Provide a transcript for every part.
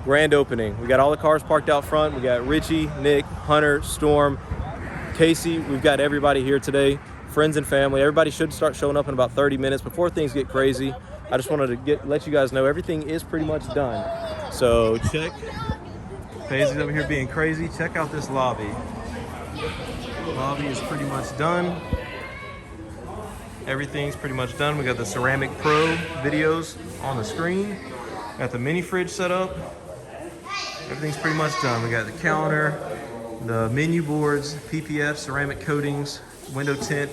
grand opening. We got all the cars parked out front. We got Richie, Nick, Hunter, Storm, Casey. We've got everybody here today, friends and family. Everybody should start showing up in about 30 minutes before things get crazy. I just wanted to let you guys know everything is pretty much done. So check, Paisley's over here being crazy. Check out this lobby. The lobby is pretty much done. Everything's pretty much done. We got the Ceramic Pro videos on the screen. Got the mini fridge set up. Everything's pretty much done. We got the counter, the menu boards, PPF, ceramic coatings, window tint,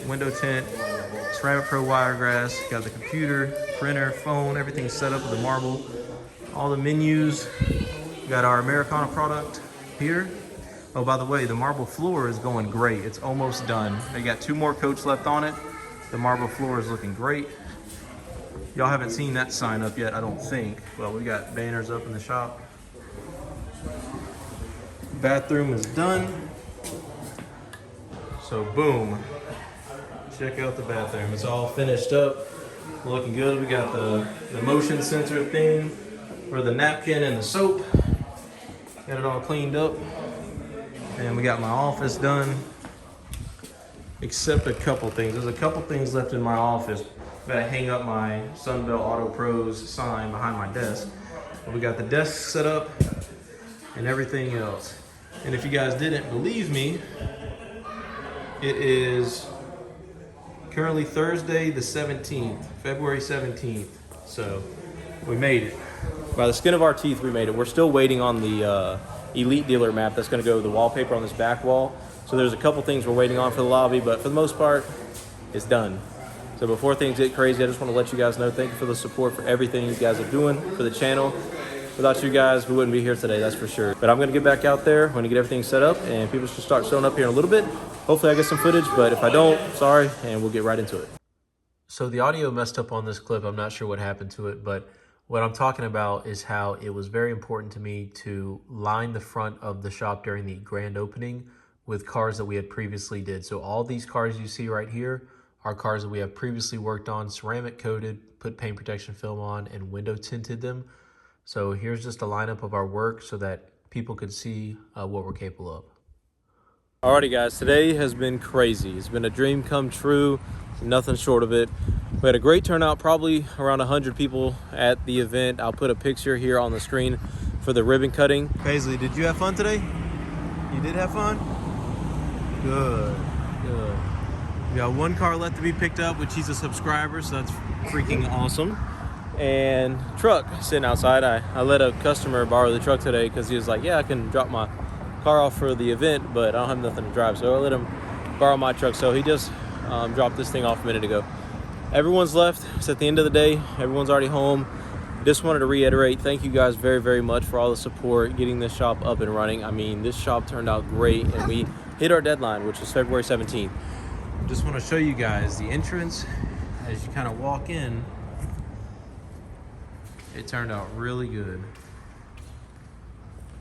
Ceramic Pro Wiregrass. Got the computer, printer, phone, everything's set up with the marble. All the menus. We got our Americana product here. Oh, by the way, the marble floor is going great. It's almost done. They got 2 more coats left on it. The marble floor is looking great. Y'all haven't seen that sign up yet, I don't think. Well, we got banners up in the shop. Bathroom is done. So boom, check out the bathroom. It's all finished up, looking good. We got the motion sensor thing for the napkin and the soap. Got it all cleaned up. And we got my office done, except a couple things. There's a couple things left in my office. Gotta hang up my Sunbelt Auto Pros sign behind my desk. But we got the desk set up and everything else. And if you guys didn't believe me, it is currently Thursday the 17th, February 17th. So we made it. By the skin of our teeth, we made it. We're still waiting on the Elite Dealer map that's gonna go with the wallpaper on this back wall. So there's a couple things we're waiting on for the lobby, but for the most part, it's done. So before things get crazy, I just want to let you guys know, thank you for the support for everything you guys are doing for the channel. Without you guys, we wouldn't be here today, that's for sure. But I'm gonna get back out there, I'm gonna get everything set up, and people should start showing up here in a little bit. Hopefully I get some footage, but if I don't, sorry, and we'll get right into it. So the audio messed up on this clip. I'm not sure what happened to it, but what I'm talking about is how it was very important to me to line the front of the shop during the grand opening with cars that we had previously did. So all these cars you see right here are cars that we have previously worked on, ceramic coated, put paint protection film on, and window tinted them. So here's just a lineup of our work so that people could see what we're capable of. Alrighty guys, today has been crazy. It's been a dream come true, nothing short of it. We had a great turnout, probably around 100 people at the event. I'll put a picture here on the screen for the ribbon cutting. Paisley, did you have fun today? You did have fun? Good, good. We got 1 car left to be picked up, which he's a subscriber, so that's freaking awesome. And truck sitting outside. I let a customer borrow the truck today because he was like, yeah, I can drop my car off for the event, but I don't have nothing to drive. So I let him borrow my truck. So he just dropped this thing off a minute ago. Everyone's left. It's at the end of the day. Everyone's already home. Just wanted to reiterate, thank you guys very, very much for all the support, getting this shop up and running. I mean, this shop turned out great, and we hit our deadline, which was February 17th. Just want to show you guys the entrance. As you kind of walk in, it turned out really good.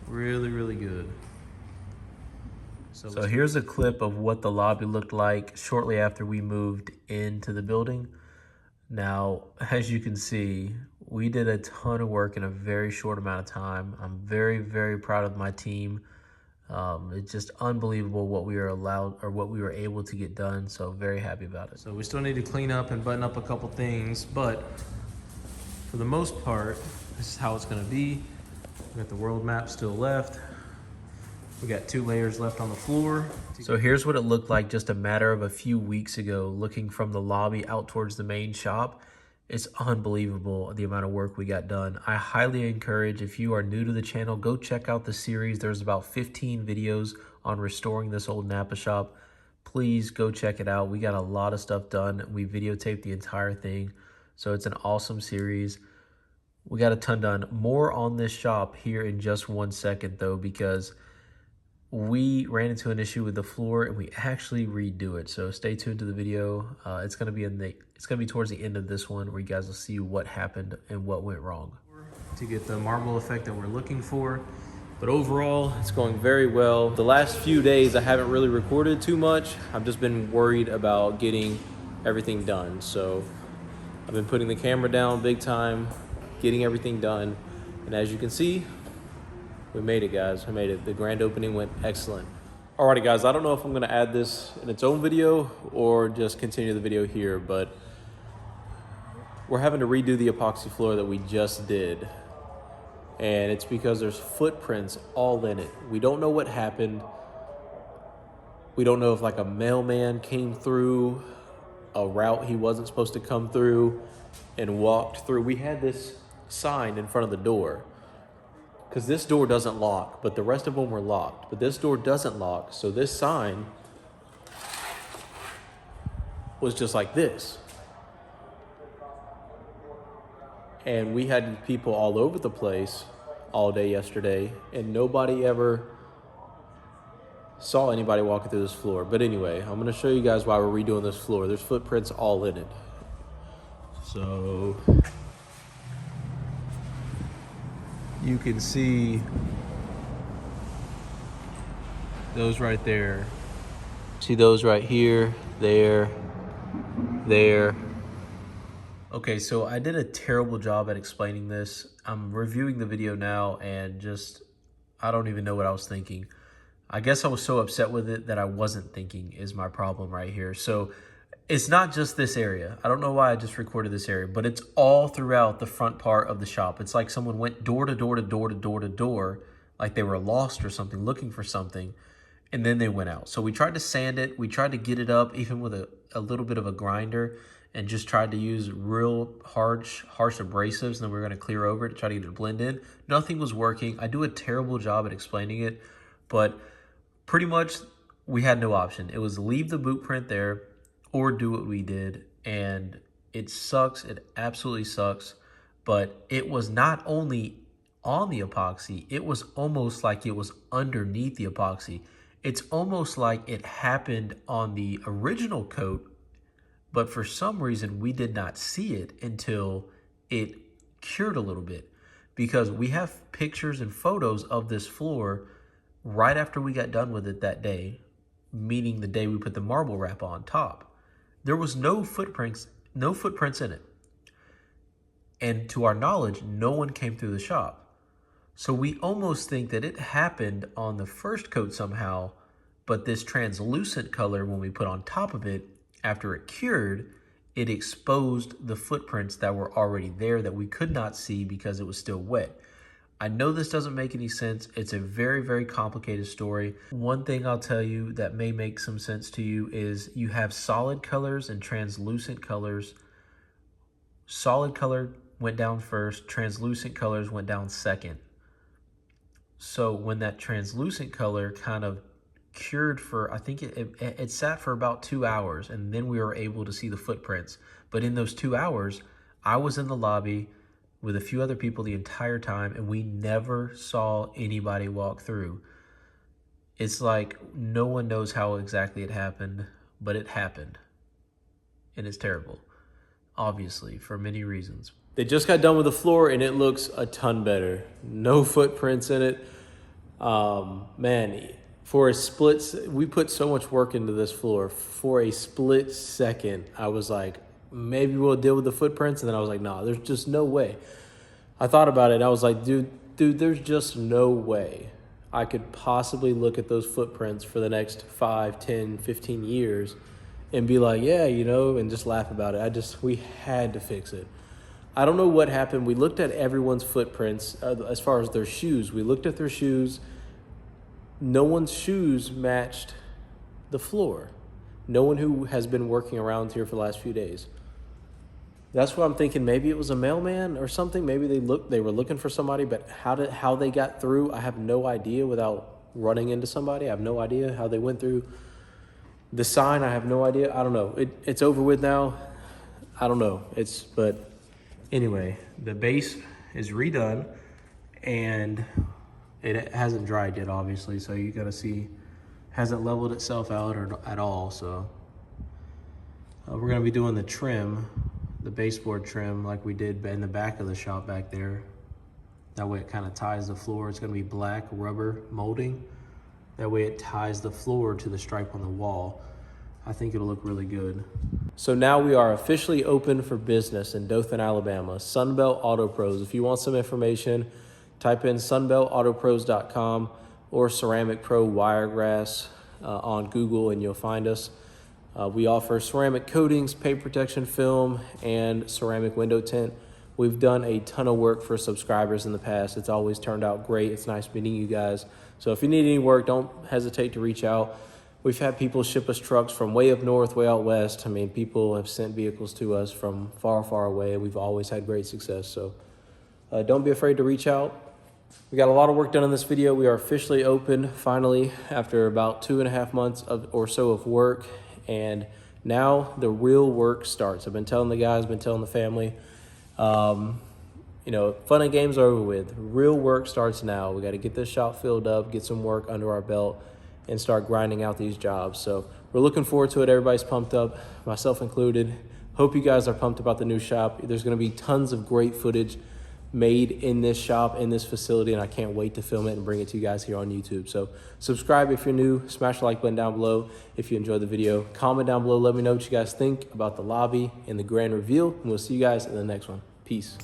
Really, really good. So here's a clip of what the lobby looked like shortly after we moved into the building. Now, as you can see, we did a ton of work in a very short amount of time. I'm very, very proud of my team. It's just unbelievable what we were able to get done. So very happy about it. So we still need to clean up and button up a couple things, but for the most part, this is how it's gonna be. We got the world map still left. We got 2 layers left on the floor. So here's what it looked like just a matter of a few weeks ago, looking from the lobby out towards the main shop. It's unbelievable the amount of work we got done. I highly encourage, if you are new to the channel, go check out the series. There's about 15 videos on restoring this old Napa shop. Please go check it out. We got a lot of stuff done. We videotaped the entire thing. So it's an awesome series. We got a ton done. More on this shop here in just 1 second though, because we ran into an issue with the floor and we actually redo it. So stay tuned to the video. It's gonna be towards the end of this one where you guys will see what happened and what went wrong. To get the marble effect that we're looking for. But overall, it's going very well. The last few days, I haven't really recorded too much. I've just been worried about getting everything done. So I've been putting the camera down big time, getting everything done. And as you can see, We made it, guys. I made it. The grand opening went excellent. Alrighty, guys. I don't know if I'm going to add this in its own video or just continue the video here, but we're having to redo the epoxy floor that we just did. And it's because there's footprints all in it. We don't know what happened. We don't know if like a mailman came through a route he wasn't supposed to come through and walked through. We had this sign in front of the door because this door doesn't lock, but the rest of them were locked. But this door doesn't lock, so this sign was just like this. And we had people all over the place all day yesterday, and nobody ever saw anybody walking through this floor. But anyway, I'm gonna show you guys why we're redoing this floor. There's footprints all in it. So you can see those right there. See those right here, there. Okay, so I did a terrible job at explaining this. I'm reviewing the video now and I don't even know what I was thinking. I guess I was so upset with it that I wasn't thinking is my problem right here. So it's not just this area. I don't know why I just recorded this area, but it's all throughout the front part of the shop. It's like someone went door to door to door to door to door, like they were lost or something, looking for something, and then they went out. So we tried to sand it. We tried to get it up even with a little bit of a grinder and just tried to use real harsh abrasives, and then we were gonna clear over it to try to get it to blend in. Nothing was working. I do a terrible job at explaining it, but pretty much we had no option. It was leave the boot print there or do what we did. And it sucks. It absolutely sucks. But it was not only on the epoxy, it was almost like it was underneath the epoxy. It's almost like it happened on the original coat, but for some reason we did not see it until it cured a little bit, because we have pictures and photos of this floor right after we got done with it that day, meaning the day we put the marble wrap on top. There was no footprints in it. And to our knowledge, no one came through the shop. So we almost think that it happened on the first coat somehow, but this translucent color, when we put on top of it, after it cured, it exposed the footprints that were already there that we could not see because it was still wet. I know this doesn't make any sense. It's a very, very complicated story. One thing I'll tell you that may make some sense to you is you have solid colors and translucent colors. Solid color went down first, translucent colors went down second. So when that translucent color kind of cured for, I think it sat for about 2 hours, and then we were able to see the footprints. But in those 2 hours, I was in the lobby with a few other people the entire time, and we never saw anybody walk through. It's like no one knows how exactly it happened, but it happened. And it's terrible, obviously, for many reasons. They just got done with the floor, and it looks a ton better. No footprints in it. Man, for a split, we put so much work into this floor. For a split second, I was like, maybe we'll deal with the footprints. And then I was like, nah, there's just no way. I thought about it and I was like, dude, there's just no way I could possibly look at those footprints for the next 5, 10, 15 years and be like, yeah, you know, and just laugh about it. We had to fix it. I don't know what happened. We looked at everyone's footprints as far as their shoes. We looked at their shoes. No one's shoes matched the floor. No one who has been working around here for the last few days. That's what I'm thinking. Maybe it was a mailman or something. Maybe they were looking for somebody, but how they got through, I have no idea without running into somebody. I have no idea how they went through the sign. I have no idea. I don't know. It's over with now. I don't know. But anyway, the base is redone and it hasn't dried yet, obviously. So you got to see, hasn't leveled itself out at all. So we're going to be doing the trim, the baseboard trim, like we did in the back of the shop back there. That way it kind of ties the floor. It's going to be black rubber molding. That way it ties the floor to the stripe on the wall. I think it'll look really good. So now we are officially open for business in Dothan, Alabama. Sunbelt Auto Pros. If you want some information, Type in sunbeltautopros.com or Ceramic Pro Wiregrass on Google and you'll find us. We offer ceramic coatings, paint protection film, and ceramic window tint. We've done a ton of work for subscribers in the past. It's always turned out great. It's nice meeting you guys. So if you need any work, don't hesitate to reach out. We've had people ship us trucks from way up north, way out west. I mean, people have sent vehicles to us from far, far away. We've always had great success. So don't be afraid to reach out. We got a lot of work done in this video. We are officially open finally after about 2.5 months or so of work. And now the real work starts. I've been telling the guys, been telling the family, you know, fun and games are over with. Real work starts now. We got to get this shop filled up, get some work under our belt, and start grinding out these jobs. So we're looking forward to it. Everybody's pumped up, myself included. Hope you guys are pumped about the new shop. There's going to be tons of great footage made in this shop, in this facility, and I can't wait to film it and bring it to you guys here on YouTube. So subscribe if you're new, smash the like button down below if you enjoyed the video. Comment down below, let me know what you guys think about the lobby and the grand reveal, and we'll see you guys in the next one. Peace.